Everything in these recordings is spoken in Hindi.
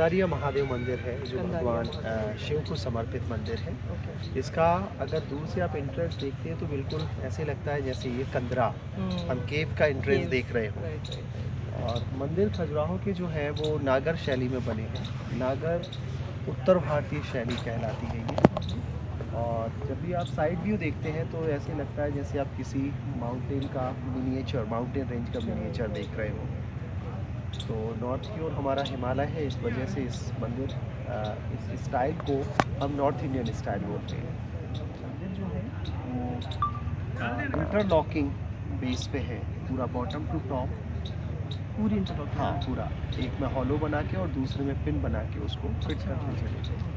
कंदारिया महादेव मंदिर है जो भगवान शिव को समर्पित मंदिर है। इसका अगर दूर से आप एंट्रेंस देखते हैं तो बिल्कुल ऐसे लगता है जैसे ये कंदरा हम केव का एंट्रेंस देख रहे हो। और मंदिर खजुराहो के जो है वो नागर शैली में बने हैं। नागर उत्तर भारतीय शैली कहलाती है ये। और जब भी आप साइड व्यू देखते हैं तो ऐसे लगता है जैसे आप किसी माउंटेन का मिनिएचर, माउंटेन रेंज का मिनिएचर देख रहे हो। तो नॉर्थ की ओर हमारा हिमालय है, इस वजह से इस मंदिर इस स्टाइल को हम नॉर्थ इंडियन स्टाइल बोलते हैं। मंदिर जो है वो इंटरलॉकिंग बेस पे है, पूरा बॉटम टू टॉप पूरी इंटरलॉक। हाँ पूरा, एक में हॉलो बना के और दूसरे में पिन बना के उसको फिट करके चले गए।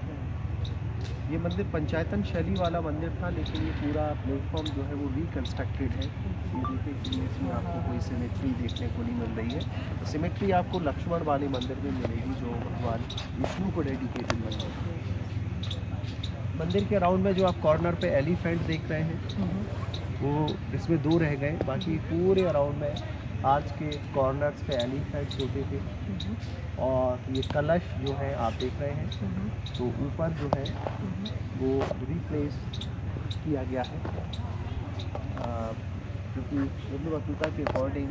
ये मंदिर पंचायतन शैली वाला मंदिर था, लेकिन ये पूरा प्लेटफॉर्म जो है वो रिकंस्ट्रक्टेड है। ये देखिए कि इसमें आपको कोई सिमेट्री देखने को नहीं मिल रही है। तो सिमेट्री आपको लक्ष्मण वाले मंदिर में मिलेगी जो भगवान विष्णु को डेडिकेटेड मंदिर है। मंदिर के अराउंड में जो आप कॉर्नर पे एलिफेंट देख रहे हैं वो इसमें 2 रह गए, बाकी पूरे अराउंड में आज के कॉर्नर्स पे एलिफेंट होते थे। और ये कलश जो है आप देख रहे हैं तो ऊपर जो है वो रिप्लेस किया गया है, क्योंकि इब्न बतूता के अकॉर्डिंग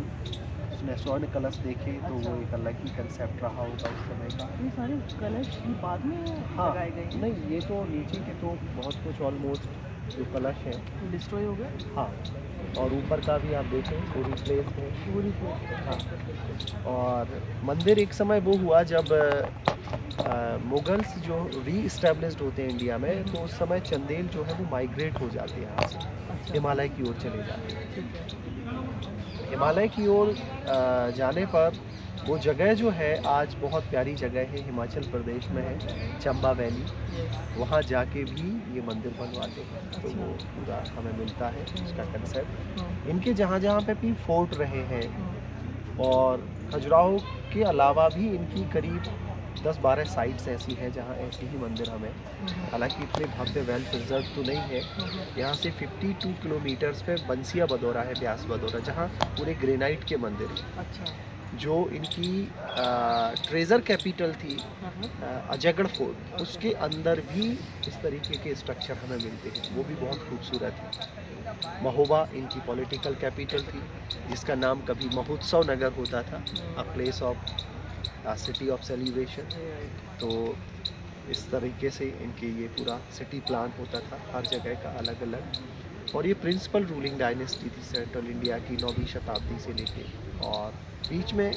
उसने स्वर्ण कलश देखे तो वो एक अलग ही कंसेप्ट रहा होगा उस समय का। ये सारे कलश बाद में लगाए गए? नहीं, ये तो नीचे के तो बहुत कुछ ऑलमोस्ट जो कलश है डिस्ट्रॉय हो गया। हाँ, और ऊपर का भी आप देखें तो रिप्लेस है पूरी। हाँ। और मंदिर एक समय वो हुआ जब मुगल्स जो री-इस्टेब्लिश्ड होते हैं इंडिया में, तो उस समय चंदेल जो है वो माइग्रेट हो जाते हैं यहाँ से, हिमालय की ओर चले जाते हैं। हिमालय की ओर जाने पर वो जगह जो है आज बहुत प्यारी जगह है, हिमाचल प्रदेश में है, चंबा वैली। वहाँ जाके भी ये मंदिर बनवाते हैं, तो वो पूरा हमें मिलता है उसका कंसेप्ट। इनके जहाँ जहाँ पे भी फोर्ट रहे हैं और खजुराहो के अलावा भी इनकी करीब 10-12 साइट्स ऐसी हैं जहाँ ऐसे ही मंदिर हमें, हालांकि इतने भव्य वेल प्रिजर्व तो नहीं है। यहाँ से 52 किलोमीटर्स पे बंसिया बदौरा है, ब्यास बदौरा, जहाँ पूरे ग्रेनाइट के मंदिर हैं। अच्छा। जो इनकी ट्रेजर कैपिटल थी अजयगढ़ फोर्ट, उसके अंदर भी इस तरीके के स्ट्रक्चर हमें मिलते हैं, वो भी बहुत खूबसूरत है। महोबा इनकी पॉलिटिकल कैपिटल थी, जिसका नाम कभी महोत्सव नगर होता था, a place of city of celebration. तो इस तरीके से इनके ये पूरा सिटी प्लान होता था, हर जगह का अलग अलग। और ये प्रिंसिपल रूलिंग डायनेस्टी थी सेंट्रल इंडिया की 9वीं शताब्दी से लेके, और बीच में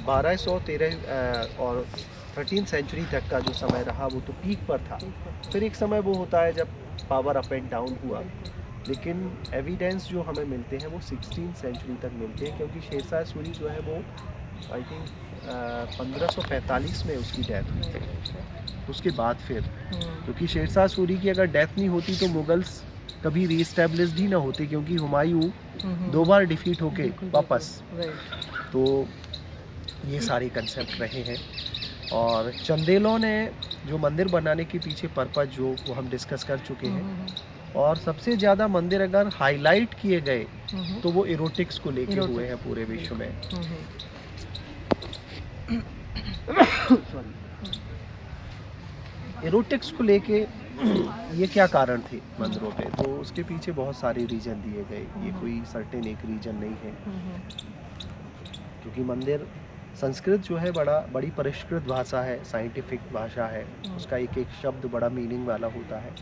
1213 और 13th सेंचुरी तक का जो समय रहा वो तो पीक पर था। फिर एक समय वो होता है जब पावर अप एंड डाउन हुआ, लेकिन एविडेंस जो हमें मिलते हैं वो 16th सेंचुरी तक मिलते हैं, क्योंकि शेरशाह सूरी जो है वो आई थिंक 1545 में उसकी डेथ हुई थी। उसके बाद फिर, क्योंकि शेरशाह सूरी की अगर डेथ नहीं होती तो मुगल्स कभी रीस्टैब्लिश्ड ही ना होते, क्योंकि हुमायूं 2 बार डिफीट होके वापस। तो ये सारे कंसेप्ट रहे हैं। और चंदेलों ने जो मंदिर बनाने के पीछे पर्पज जो वो हम डिस्कस कर चुके हैं। और सबसे ज़्यादा मंदिर अगर हाईलाइट किए गए तो वो एरोटिक्स को लेके हुए हैं पूरे विश्व में। एरोटिक्स को लेके ये क्या कारण थे मंदिरों पे, तो उसके पीछे बहुत सारे रीजन दिए गए, ये कोई सर्टेन एक रीजन नहीं है। क्योंकि मंदिर, संस्कृत जो है बड़ी परिष्कृत भाषा है, साइंटिफिक भाषा है, उसका एक एक शब्द बड़ा मीनिंग वाला होता है।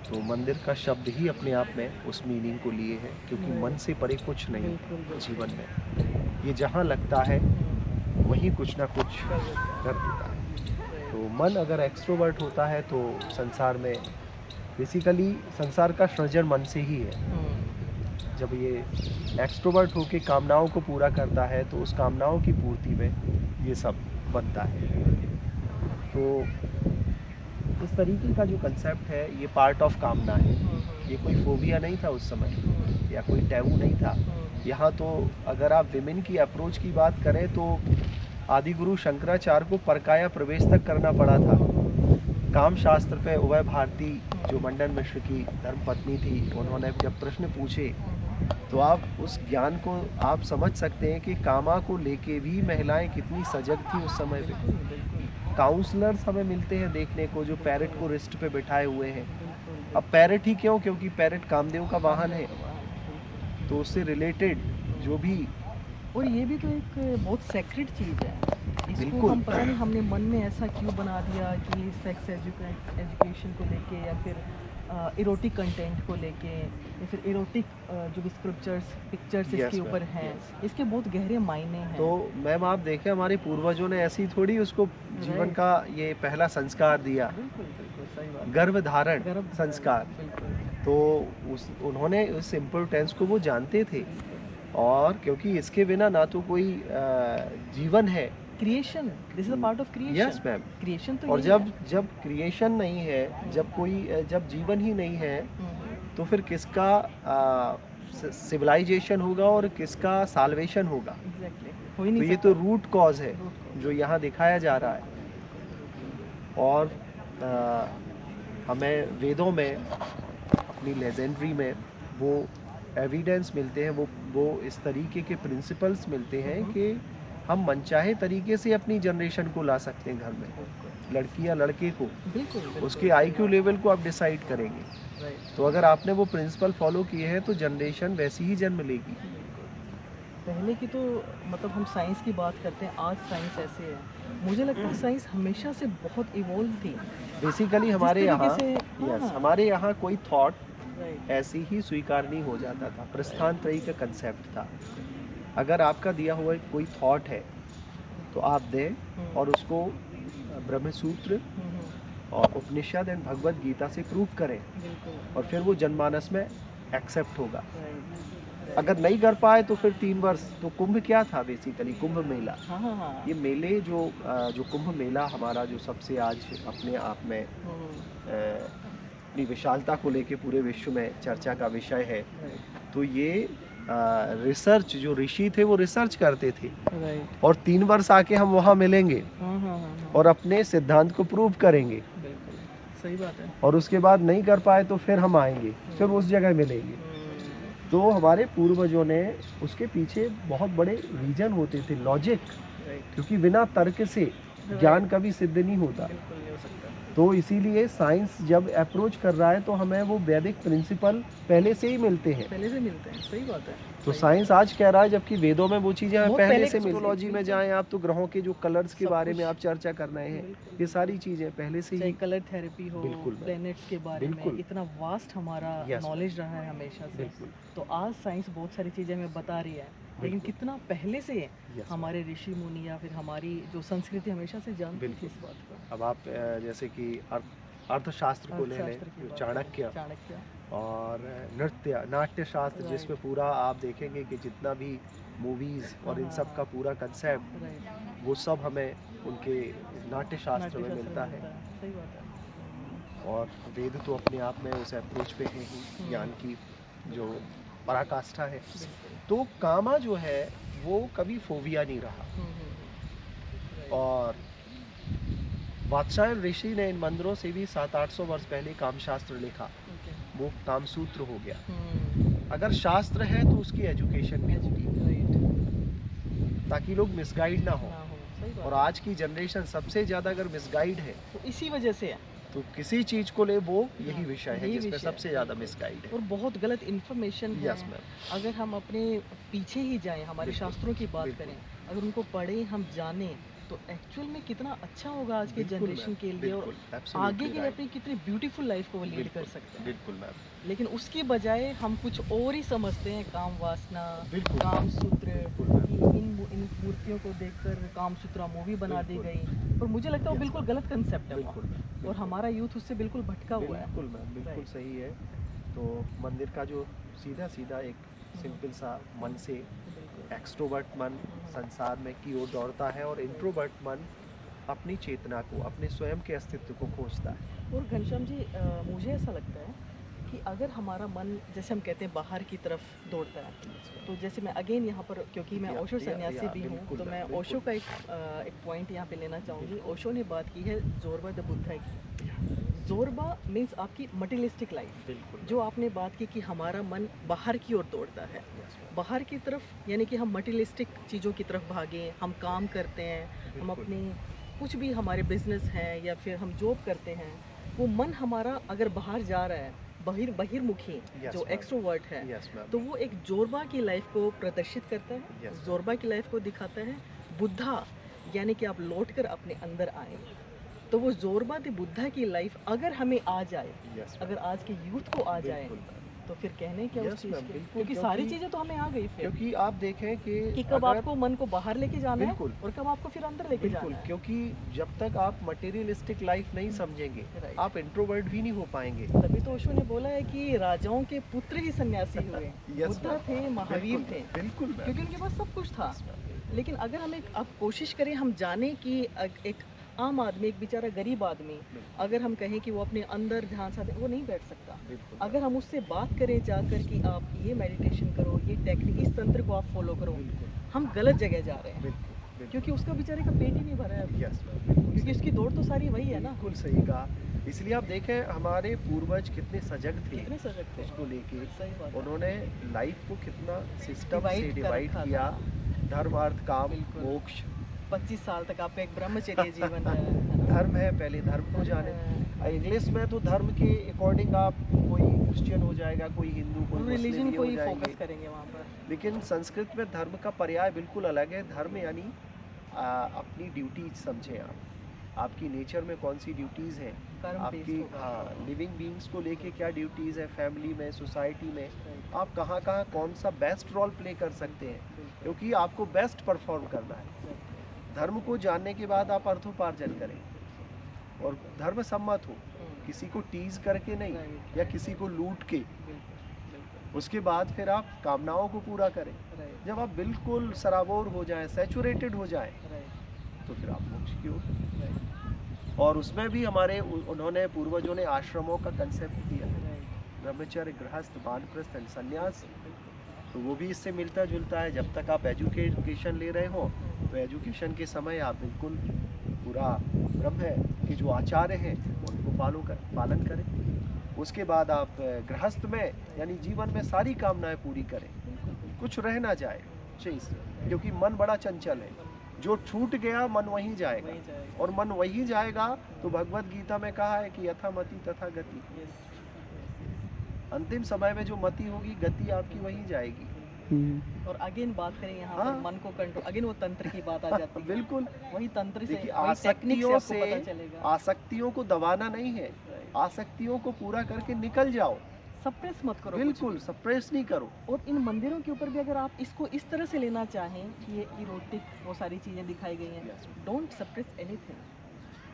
तो मंदिर का शब्द ही अपने आप में उस मीनिंग को लिए है, क्योंकि मन से परे कुछ नहीं जीवन में, ये जहाँ लगता है वहीं कुछ ना कुछ कर देता है। तो मन अगर एक्सट्रोवर्ट होता है तो संसार में बेसिकली संसार का सृजन मन से ही है। जब ये एक्सट्रोवर्ट होके कामनाओं को पूरा करता है तो उस कामनाओं की पूर्ति में ये सब बनता है। तो इस तरीके का जो कंसेप्ट है ये पार्ट ऑफ कामना है, ये कोई फोबिया नहीं था उस समय या कोई टैबू नहीं था। यहाँ तो अगर आप विमेन की अप्रोच की बात करें तो आदि गुरु शंकराचार्य को परकाया प्रवेश तक करना पड़ा था। काम शास्त्र पे उभय भारती जो मंडन मिश्र की धर्मपत्नी थी, उन्होंने जब प्रश्न पूछे तो आप उस ज्ञान को आप समझ सकते हैं कि कामा को लेके भी महिलाएं कितनी सजग थी उस समय पे। काउंसलर्स हमें मिलते हैं देखने को जो पैरेट को रिस्ट पे बिठाए हुए हैं। बिल्कुल अब पैरेट ही क्यों, क्योंकि पैरेट कामदेव का वाहन है, बिल्कुल। तो उससे रिलेटेड जो भी और ये भी तो एक बहुत सेक्रेट चीज़ है, इसको बिल्कुल। हम पता नहीं हमने मन में ऐसा क्यों बना दिया कि सेक्स एजुकेशन को लेके या फिर इरोटिक कंटेंट को लेके या फिर इरोटिक जो भी स्क्रिप्चर्स पिक्चर्स Yes, इसके ma'am, ऊपर हैं, yes. इसके बहुत गहरे मायने हैं। तो मैम आप देखें हमारे पूर्वजों ने ऐसी थोड़ी उसको जीवन Right. का ये पहला संस्कार दिया, बिल्कुल बिल्कुल सही बात। गर्भ धारण गर्भ संस्कार। बिल्कुल तो उन्होंने उस सिंपल टेंस को वो जानते थे, और क्योंकि इसके बिना ना तो कोई जीवन है। Creation, this is a part of creation. Yes ma'am. Creation तो और यही जब है। जब क्रिएशन नहीं है, जब जीवन ही नहीं है, तो फिर किसका सिविलाइजेशन होगा और किसका साल्वेशन होगा? एग्जैक्टली हो ही तो नहीं ये सकता। तो रूट कॉज है Root cause। जो यहाँ दिखाया जा रहा है। और हमें वेदों में, अपनी लेजेंडरी में वो एविडेंस मिलते हैं, वो इस तरीके के प्रिंसिपल्स मिलते हैं कि हम मनचाहे तरीके से अपनी जनरेशन को ला सकते हैं घर में, लड़की या लड़के को, बिल्कुल बिल्कुल। उसके आईक्यू लेवल को आप डिसाइड करेंगे। राइट। तो अगर आपने वो प्रिंसिपल फॉलो किए हैं तो जनरेशन वैसी ही जन्म लेगी। पहले की तो मतलब हम साइंस की बात करते हैं, आज साइंस ऐसे है, मुझे लगता है साइंस हमेशा से बहुत इवॉल्व थी। बेसिकली हमारे जिस यहाँ तरीके से- यस हाँ। हमारे यहाँ कोई थॉट राइट। ऐसी ही स्वीकार नहीं हो जाता था। प्रस्थानत्रयी का कंसेप्ट था, अगर आपका दिया हुआ कोई थॉट है तो आप दें और उसको ब्रह्मसूत्र और उपनिषद एंड भगवत गीता से प्रूव करें, बिल्कुल। और फिर वो जनमानस में एक्सेप्ट होगा। राइट। अगर नहीं कर पाए तो फिर 3 वर्ष, तो कुंभ क्या था बेसिकली? कुंभ मेला। हाँ हाँ हाँ। ये मेले जो कुंभ मेला हमारा जो सबसे आज अपने आप में अपनी विशालता को लेके पूरे विश्व में चर्चा का विषय है। राइट। तो ये रिसर्च, जो ऋषि थे वो रिसर्च करते थे, राइट। और 3 वर्ष आके हम वहाँ मिलेंगे हाँ हाँ हाँ हाँ। और अपने सिद्धांत को प्रूव करेंगे, बिल्कुल सही बात है। और उसके बाद नहीं कर पाए तो फिर हम आएंगे, फिर उस जगह मिलेंगे। तो हमारे पूर्वजों ने उसके पीछे बहुत बड़े रीजन होते थे, लॉजिक, राइट। क्योंकि बिना तर्क से ज्ञान कभी सिद्ध नहीं होता। बिल्कुल नहीं हो सकता। तो इसीलिए साइंस जब अप्रोच कर रहा है तो हमें वो वैदिक प्रिंसिपल पहले से ही मिलते हैं। पहले से मिलते हैं, सही बात है। तो सही। साइंस आज कह रहा है, जबकि वेदों में वो चीजें हमें बहुत पहले पहले से की मिथोलॉजी में बिल्कुल। जाएं आप, तो ग्रहों के जो कलर्स के सब बारे में कुछ। आप चर्चा कर रहे हैं, बिल्कुल। ये सारी चीजें पहले से चाहे ही। कलर थेरेपी हो, बिल्कुल मैम। प्लैनेट्स के बारे में, बिल्कुल। इतना वास्ट हमारा Yes, नॉलेज रहा है हमेशा से। बिल्कुल। तो आज साइंस बहुत सारी चीज़ें हमें बता रही है, लेकिन बिल्कुल। कितना पहले से Yes, हमारे ऋषि मुनि या फिर हमारी जो संस्कृति हमेशा से जानती थी बिल्कुल। इस बात को। अब आप जैसे कि अर्थशास्त्र को ले लें, अर्थशास्त्र की जो बात चाणक्य, करें, चाणक्य। और नाट्य शास्त्र, Right. जिसमें पूरा आप देखेंगे कि जितना भी मूवीज और इन हाँ, सब का पूरा कंसेप्ट, राइट। वो सब हमें उनके नाट्य शास्त्र में मिलता है। सही बात है। और वेद तो अपने आप में उस अप्रोच पे है ही, ज्ञान की जो पराकाष्ठा है। बिल्कुल। तो कामा जो है वो कभी फोबिया नहीं रहा। Right. और वात्सायन ऋषि ने इन मंदिरों से भी 700-800 वर्ष पहले कामशास्त्र लिखा, Okay. वो कामसूत्र हो गया। हम्म। अगर शास्त्र है तो उसकी एजुकेशन भी होगी, Right. ताकि लोग मिसगाइड ना हो। ना हो, सही बात और है। आज की जनरेशन सबसे ज़्यादा अगर मिसगाइड है तो इसी वजह से है। तो किसी चीज़ को ले, वो यही विषय है यही जिसमें विषय सबसे है। ज़्यादा मिसगाइड है। और बहुत गलत इन्फॉर्मेशन है। Yes ma'am. अगर हम अपने पीछे ही जाएं, हमारे बिल्कुल, शास्त्रों की बात बिल्कुल। करें, अगर उनको पढ़ें, हम जानें, तो एक्चुअल में कितना अच्छा होगा आज के बिल्कुल जनरेशन मैम, के लिए, और बिल्कुल, absolutely आगे के लिए right। अपनी कितनी ब्यूटीफुल लाइफ को वो लीड बिल्कुल, कर सकते हैं। बिल्कुल मैम। लेकिन उसकी बजाय हम कुछ और ही समझते हैं, काम वासना, बिल्कुल। काम सूत्र, बिल्कुल कि इन मूर्तियों को देखकर काम सूत्रा मूवी बना दी बिल्कुल। गई, और मुझे लगता है वो Yes, बिल्कुल गलत कंसेप्ट है वो। बिल्कुल मैम, और हमारा यूथ उससे बिल्कुल भटका हुआ है। बिल्कुल मैम, बिल्कुल Right. सही है। तो मंदिर का जो सीधा सीधा एक सिंपल सा मन से, बिल्कुल। एक्सट्रोवर्ट मन संसार में की ओर दौड़ता है, और इंट्रोवर्ट मन अपनी चेतना को, अपने स्वयं के अस्तित्व को खोजता है। और घनश्याम जी, मुझे ऐसा लगता है कि अगर हमारा मन, जैसे हम कहते हैं, बाहर की तरफ दौड़ता है, तो जैसे मैं अगेन यहाँ पर, क्योंकि मैं या, ओशो या, सन्यासी या, भी हूँ, बिल्कुल तो मैं बिल्कुल। ओशो का एक पॉइंट यहाँ पे लेना चाहूँगी। ओशो ने बात की है जोरबा द बुद्धा की। जोरबा मीन्स आपकी मटेरियलिस्टिक लाइफ। बिल्कुल। जो आपने बात की कि हमारा मन बाहर की ओर दौड़ता है, Yes, ma'am। बाहर की तरफ, यानी कि हम मटेरियलिस्टिक चीज़ों की तरफ भागें, हम काम करते हैं, हम बिल्कुल। अपने कुछ भी हमारे बिजनेस हैं या फिर हम जॉब करते हैं, वो मन हमारा अगर बाहर जा रहा है, बहिर्मुखी Yes, जो ma'am. एक्सट्रोवर्ट है, यस मैम, तो वो एक जोरबा की लाइफ को प्रदर्शित करता है, Yes. जोरबा की लाइफ को दिखाता है। बुद्धा यानी कि आप लौट कर अपने अंदर आए, तो वो जोरबा दी बुद्धा की लाइफ अगर हमें आ जाए, यस अगर आज के यूथ को आ जाए, बिल्कुल तो फिर कहने क्या Yes, उस चीज़ ma'am, के, बिल्कुल, क्योंकि सारी क्योंकि- चीज़ें तो हमें आ गई फिर, क्योंकि आप देखें कि कब अगर- आपको मन को बाहर लेके जाना है बिल्कुल। और कब आपको फिर अंदर लेके बिल्कुल, जाना है। क्योंकि जब तक आप मटेरियलिस्टिक लाइफ नहीं समझेंगे, Right. आप इंट्रोवर्ट भी नहीं हो पाएंगे। तभी तो ओशो ने बोला है कि राजाओं के पुत्र ही सन्यासी हुए। Yes, Buddha ma'am. थे, महावीर बिल्कुल, थे, बिल्कुल मैम। क्योंकि उनके पास सब कुछ था। Yes, ma'am. लेकिन अगर हम अब कोशिश करें, हम जाने कि एक आम आदमी, एक बेचारा गरीब आदमी, बिल्कुल। अगर हम कहें कि वो अपने अंदर ध्यान साधे, वो नहीं बैठ सकता। बिल्कुल अगर हम उससे बात करें जाकर कि आप ये मेडिटेशन करो, ये टेक्निक, इस तंत्र को आप फॉलो करो, बिल्कुल हम गलत जगह जा रहे हैं, बिल्कुल क्योंकि उसका बेचारे का पेट ही नहीं भरा है अभी। यस मैम, बिल्कुल क्योंकि सही। उसकी दौड़ तो सारी वही है ना। बिल्कुल सही कहा। इसलिए आप देखें हमारे पूर्वज कितने सजग थे कितने सजग थे, उसको लेके। सही बात है। उन्होंने लाइफ को कितना सिस्टम Divide से कर डिवाइड रखा किया, धर्म अर्थ काम बिल्कुल। मोक्ष। 25 साल तक आपका एक ब्रह्मचर्य जीवन है ना? धर्म है, पहले धर्म को जाने। इंग्लिश में तो धर्म के अकॉर्डिंग आप कोई क्रिश्चियन हो जाएगा, कोई हिंदू, कोई मुस्लिम रिलीजन ये को हो ही जाएंगे। फोकस करेंगे वहाँ पर। लेकिन संस्कृत में धर्म का पर्याय बिल्कुल अलग है। धर्म यानी अपनी ड्यूटीज समझें आप, आपकी नेचर में कौन सी ड्यूटीज़ हैं, कर्म आपकी based होगा। हाँ लिविंग बींग्स को लेके क्या ड्यूटीज़ है, फैमिली में, सोसाइटी में आप कहाँ कहाँ कौन सा बेस्ट रोल प्ले कर सकते हैं, क्योंकि आपको बेस्ट परफॉर्म करना है। धर्म को जानने के बाद आप अर्थोपार्जन करें और धर्म सम्मत हो, किसी को टीज करके नहीं या किसी को लूट के। उसके बाद फिर आप कामनाओं को पूरा करें। जब आप बिल्कुल सराबोर हो जाएं, सैचुरेटेड हो जाएं, तो फिर आप मोक्ष की ओर। और उसमें भी हमारे उन्होंने पूर्वजों ने आश्रमों का कंसेप्ट दिया, ब्रह्मचर्य, गृहस्थ, वानप्रस्थ एंड संन्यास। तो वो भी इससे मिलता जुलता है। जब तक आप एजुकेशन ले रहे हो, तो एजुकेशन के समय आप बिल्कुल पूरा ब्रह्म है कि जो आचार्य हैं उनको पालन करें। उसके बाद आप गृहस्थ में यानी जीवन में सारी कामनाएं पूरी करें, कुछ रह ना जाए चीज, क्योंकि मन बड़ा चंचल है। जो छूट गया मन वहीं जाएगा, और मन वहीं जाएगा तो भगवत गीता में कहा है कि यथा मति तथा गति। अंतिम समय में जो मति होगी, गति आपकी वहीं जाएगी। और अगेन बात करें यहाँ हाँ। पर मन को कंट्रोल, अगेन वो तंत्र की बात आ जाती है। बिल्कुल। वही तंत्र से, देखिए, वही टेक्निक से आसक्तियों आपको पता से चलेगा। आसक्तियों को दबाना नहीं है, आसक्तियों को पूरा करके निकल जाओ। सप्रेस मत करो, बिल्कुल सप्रेस नहीं करो। और इन मंदिरों के ऊपर भी अगर आप इसको इस तरह से लेना चाहें कि ये इरोटिक वो सारी चीज़ें दिखाई गई हैं, Yes. Don't suppress anything,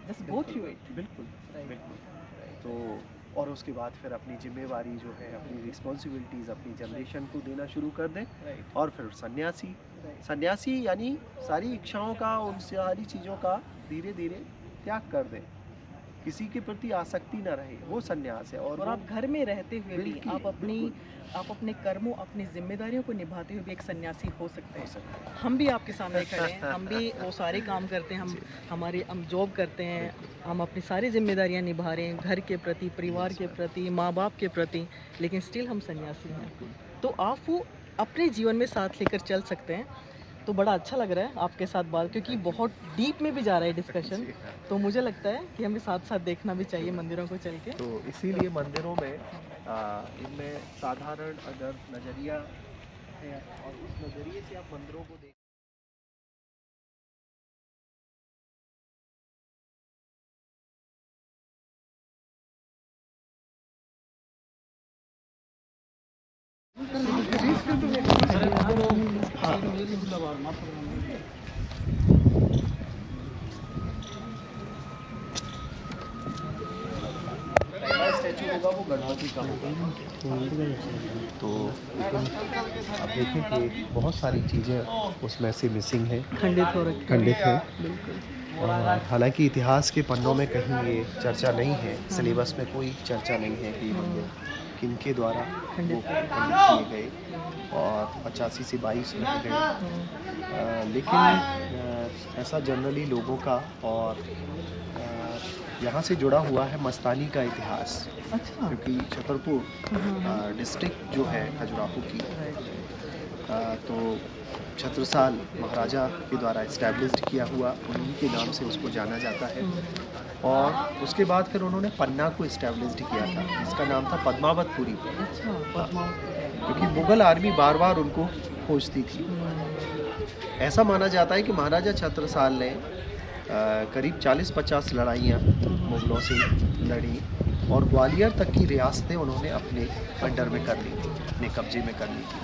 just go through it. बिल्कुल Right. बिल्कुल। तो और उसके बाद फिर अपनी जिम्मेवारी जो है, अपनी रिस्पॉन्सिबिलिटीज़ अपनी जनरेशन को देना शुरू कर दें। राइट, और फिर सन्यासी, राइट, सन्यासी यानी सारी इच्छाओं का, उन सारी चीज़ों का धीरे धीरे त्याग कर दें, किसी के प्रति आसक्ति ना रहे, वो सन्यास है। और और वो आप घर में रहते हुए भी बिल्कुल, आप अपने कर्मों, अपनी जिम्मेदारियों को निभाते हुए भी एक सन्यासी हो सकते हो हैं। सकता है। हम भी आपके सामने खड़े हैं, हम भी वो सारे काम करते हैं, हम जॉब करते हैं, हम अपनी सारी जिम्मेदारियां निभा रहे हैं, घर के प्रति, परिवार के प्रति, माँ बाप के प्रति, लेकिन स्टिल हम सन्यासी हैं। तो आप वो अपने जीवन में साथ लेकर चल सकते हैं। तो बड़ा अच्छा लग रहा है आपके साथ बात, क्योंकि बहुत डीप में भी जा रहा है डिस्कशन। तो मुझे लगता है कि हमें साथ साथ देखना भी चाहिए मंदिरों को चल के। तो इसीलिए मंदिरों में इनमें साधारण अगर नज़रिया है और उस नज़रिए से आप मंदिरों को देख पहला स्टैचू होगा वो गणपति का होगा। तो आप देखें कि बहुत सारी चीज़ें उसमें से मिसिंग है, खंडित हो रखे, खंडित है। बिल्कुल। और हालांकि इतिहास के पन्नों में कहीं ये चर्चा नहीं है, सिलेबस में कोई चर्चा नहीं है कि मंदिर किनके द्वारा वो खंडित खंडित किए गए और 85 से 22 रह गए। लेकिन ऐसा जनरली लोगों का और यहाँ से जुड़ा हुआ है मस्तानी का इतिहास, अच्छा, क्योंकि छतरपुर डिस्ट्रिक्ट जो है खजुराहो की, तो छत्रसाल महाराजा के द्वारा इस्टेब्लिश्ड किया हुआ, उन्हीं के नाम से उसको जाना जाता है। और उसके बाद फिर उन्होंने पन्ना को इस्टेब्लिश्ड किया था, इसका नाम था पद्मावतपुरी, अच्छा, पद्मावत। क्योंकि मुग़ल आर्मी बार बार उनको खोजती थी। ऐसा माना जाता है कि महाराजा छत्रसाल ने करीब 40-50 लड़ाइयाँ मुग़लों से लड़ी और ग्वालियर तक की रियासतें उन्होंने अपने अंडर में कर ली थी, अपने कब्जे में कर ली थी।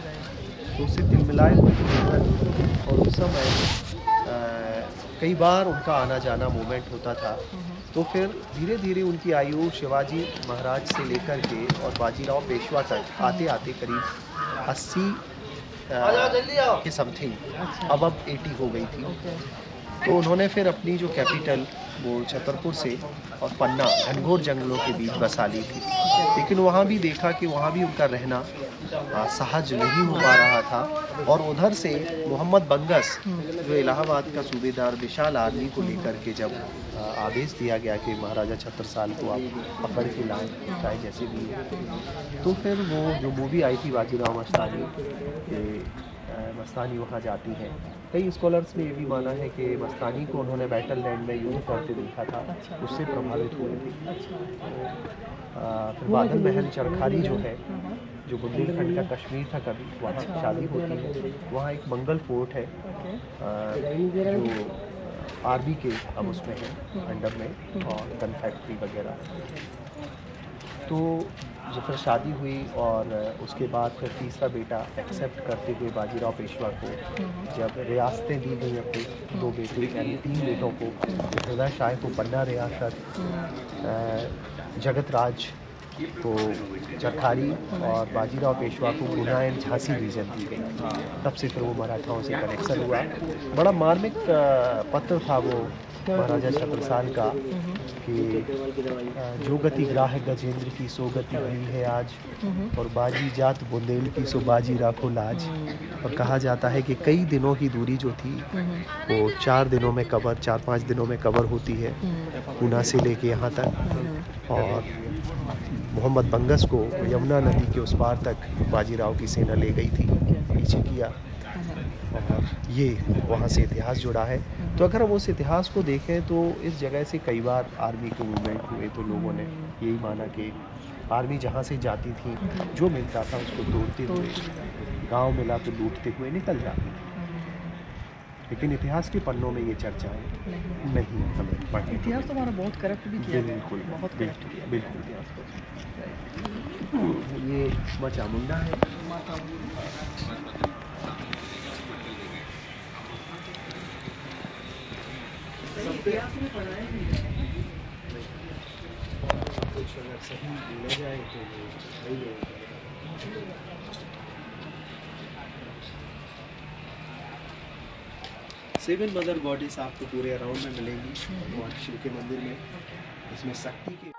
तो उससे तिलमिलाए हुए और उस समय कई बार उनका आना जाना मूवमेंट होता था। तो फिर धीरे धीरे उनकी आयु शिवाजी महाराज से लेकर के और बाजीराव पेशवा तक आते आते करीब 80 के समथिंग, अब 80 हो गई थी। तो उन्होंने फिर अपनी जो कैपिटल वो छतरपुर से और पन्ना घनघोर जंगलों के बीच बसा ली थी। लेकिन वहाँ भी देखा कि वहाँ भी उनका रहना सहज नहीं हो पा रहा था। और उधर से मोहम्मद बंगस जो इलाहाबाद का सूबेदार विशाल आर्मी को लेकर के जब आदेश दिया गया कि महाराजा छत्रसाल को आप पकड़ के लाएं, चाहे जैसे भी हो, तो फिर वो जो मूवी आई थी बाजीराव मस्तानी, मस्तानी वहाँ जाती हैं। कई स्कॉलर्स ने ये भी माना है कि मस्तानी को उन्होंने बैटल लैंड में युद्ध करते देखा था, उससे प्रभावित हुए थे। फिर बादल महल चरखारी जो है, जो बुंदेलखंड का कश्मीर था, कभी वहाँ शादी होती है। वहाँ एक मंगल फोर्ट है जो आर्मी के अब उसमें है अंडर में, और गन फैक्ट्री वगैरह। तो जो फिर शादी हुई और उसके बाद फिर तीसरा बेटा एक्सेप्ट करते हुए बाजीराव पेशवा को जब रियासतें दी गई अपने 2 बेटे यानी 3 बेटों को, हृदय शाह को पन्ना रियासत, जगत राज को चरखारी और बाजीराव पेशवा को गुना एंड झांसी रीजन दी गई। तब से फिर वो मराठाओं से कनेक्शन हुआ। बड़ा मार्मिक पत्र था वो महाराजा छत्रसाल का कि जो गति ग्राह गजेंद्र की सो गति हुई है आज, और बाजी जात बुंदेल की सो बाजी राखो लाज। और कहा जाता है कि कई दिनों की दूरी जो थी वो 4 दिनों में कवर, 4-5 दिनों में कवर होती है, पूना से लेके यहाँ तक। और मोहम्मद बंगस को यमुना नदी के उस पार तक बाजीराव की सेना ले गई थी, पीछे किया। और ये वहाँ से इतिहास जुड़ा है। तो अगर हम उस इतिहास को देखें तो इस जगह से कई बार आर्मी के मूवमेंट हुए, तो लोगों ने यही माना कि आर्मी जहाँ से जाती थी, जो मिलता था उसको तोड़ते हुए, गांव मिला तो लूटते हुए निकल जाती थी। लेकिन इतिहास के पन्नों में ये चर्चाएं नहीं हमें पढ़ने। इतिहास तो हमारा बहुत करप्ट भी किया, बिल्कुल बहुत करप्ट किया बिल्कुल। इतिहास को। ये माँ चामुंडा है। इतिहास में पढ़ाया कुछ अगर सही बोला जाए तो सही है। 7 मदर गॉडेस आपको पूरे अराउंड में मिलेंगी शिव के मंदिर में। इसमें शक्ति के